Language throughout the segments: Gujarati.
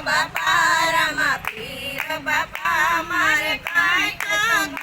બાપા રામા પીર બાપા મારે કાંઈક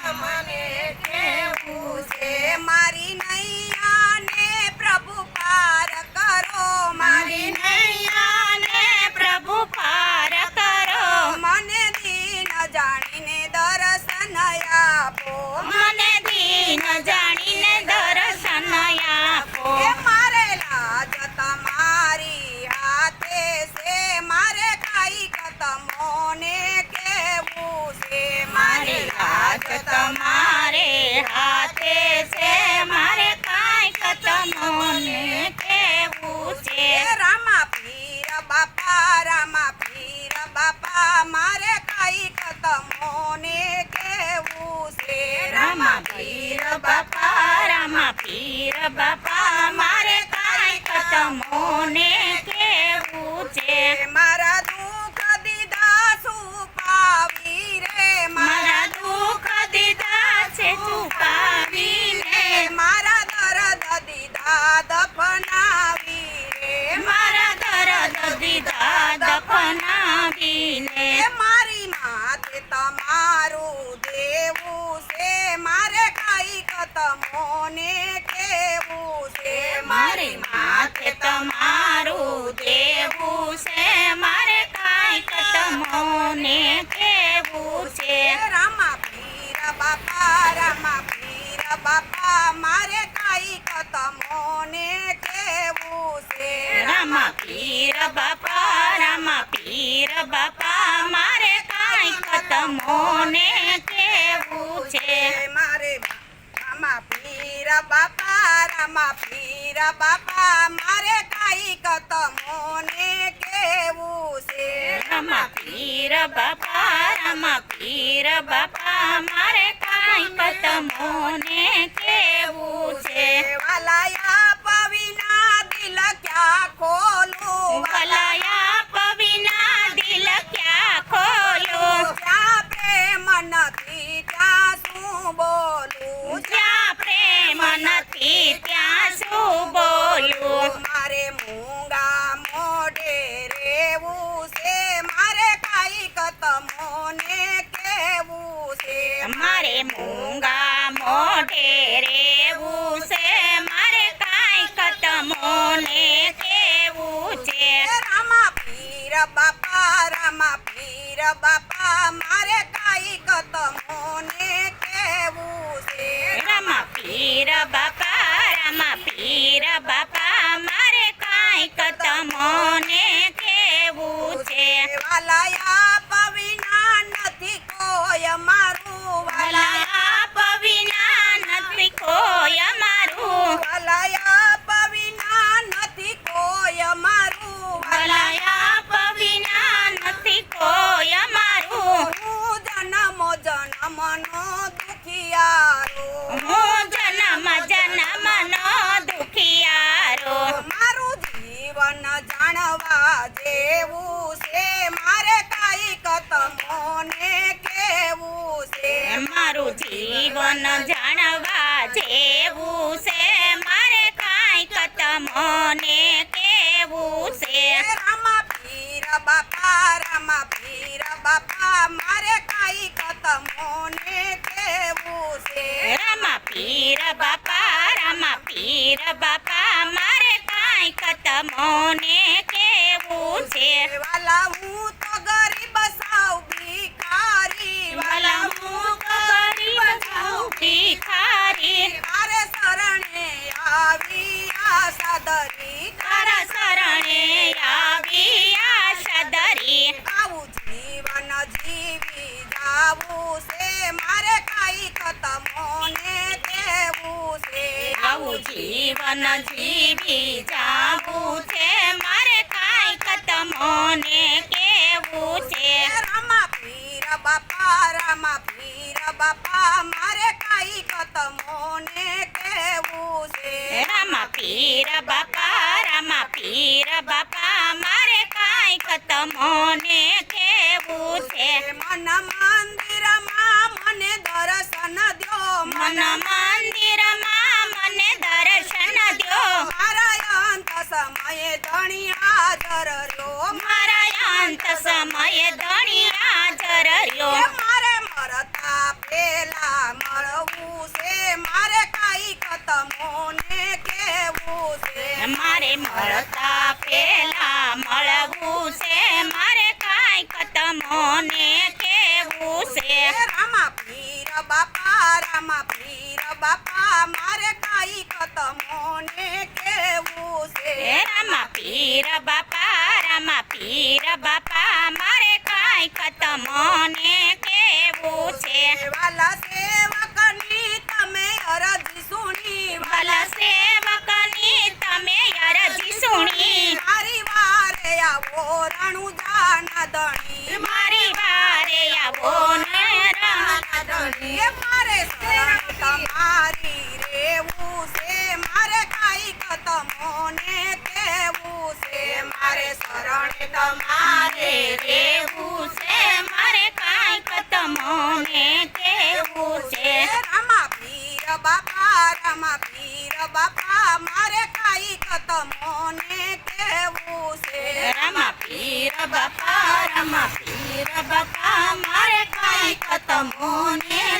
તમને કહેવું છે. મારી નૈયા ને પ્રભુ પાર કરો, મારી નૈયાને પ્રભુ પાર કરો, મને દીન જાણીને દર્શન આપો. મને દીન જાણીને દર્શન આપો. એ મારે લાજ તમારી હાથે છે, મારે કાંઈક તમોને કેવું છે. મારી લાજ તમારે હાથે છે, મારે કાંઈક તમને કહેવું છે. રામા પીર બાપા રામા પીર બાપા મારે કાંઈક તમોને કેવું છે. રામા પીર બાપા રામા પીર બાપા મારે કાંઈક તમને કહેવું છે. મારા દુઃખ દીધા છુપાવી રે, મારા દુઃખ દીધા છે છુપાવીને, મારા દર્દ દીધા દફનાવી રે. મારા દર્દ દીધા દફનાવીને, મારી માથે તમારું દેવું છે, મારે કાંઈક તમોને કેવું છે. મારી માથે તમારું દેવું છે, મારે કાંઈક તમને કહેવું છે. રામા પીર બાપા રામા પીર બાપા મારે કાંઈક તમોને કેવું છે. રામા પીર બાપા રામા પીર બાપા મારે કાંઈક તમને કહેવું છે. મારે રામા પીર બાપા રામા પીર બાપા મારે કાંઈક તમોને કેવું છે. રામા પીર બાપા રામા પીર બાપા મારે કાંઈક તમને કહેવું છે. વાલાયા પવિના દિલ ક્યાં ખોલું, ભલાયા પવિના દિલ ક્યાં ખોલું, જ્યાં પ્રેમ નથી ત્યાં શું બોલું. જ્યાં પ્રેમ નથી ત્યાં શું બોલું. મારે મૂંગા મોઢે રેવું છે, મારે કાંઈક તમોને કેવું છે. મારે મૂંગા મોઢે રેવું છે, મારે કાંઈક તમને કહેવું છે. રામા પીર બાપા રામા પીર બાપા મારે કાંઈક તમોને કેવું છે. રામા પીર બાપા રામા પીર બાપા મારે કાંઈક તમને કહેવું છે. વાલાયા પવિના નથી કોઈ મારું, ભલાયા પવિના નથી કોઈ અમારું, વાલાયા પવિના નથી કોઈ મારું. ભલાયા પવિના નથી કોઈ અમારું, હું જન્મો જન્મનો દુખિયારો, હું જન્મ જન્મનો દુખિયારો. મારું જીવન જાણવા જેવું છે, મારે કાંઈક તમોને કેવું છે. મારું જીવન જાણવા જેવું છે, મારે કાંઈક તમને કહેવું છે. રામા પીર બાપા રામા પીર બાપા મારે કાંઈક તમોને કેવું છે. રામા પીર બાપા રામા પીર બાપા મારે કાંઈક તમને કહેવું છે. વાલા હું તો ગરીબ સાવ ભિખારી, વાલા હું તો ગરીબ છું ભિખારી, મારે શરણે આવી આશા ધરી. તારા શરણે આવી આશા ધરી. આવું જીવન જીવી જાવું છે, મારે કાંઈક તમોને કેવું છે. આવું જીવન જીવી જાવું છે, મારે કાંઈક તમને કહેવું છે. રામા પીર બાપા રામા પીર બાપા મારે કાંઈક તમોને કેવું છે. રામા પીર બાપા રામા પીર બાપા મારે કાંઈક તમને કહેવું છે. મન મંદિરમાં મને દર્શન દ્યો, મન મંદિરમાં મને દર્શન દ્યો, મારા અંત સમયે ધણી હાજર રહ્યો. મારા અંત સમય મળતા પેલા મળવું છે મારે કાંઈક તમને કેવું છે રામા પીર બાપા મારે કાંઈક તમને કેવું છે રામા પીર બાપા મારે કાંઈક તમને કેવું છે વાલા સેવકની તમે અરજી સુણી વાલા સેવકની તમે અરજી સુણી મારી વારે આવો રણુજા ધણી મારી વારે આવો ને એ મારે શરણ તમારી રેવું છે મારે કાંઈક તમને કેવું છે મારે શરણ મારે રેવું છે મારે કાંઈક તમને કેવું છે રામા પીર બાપા મારે કાંઈક તમને કેવું છે રામા પીર બાપા મારે કાંઈક તમને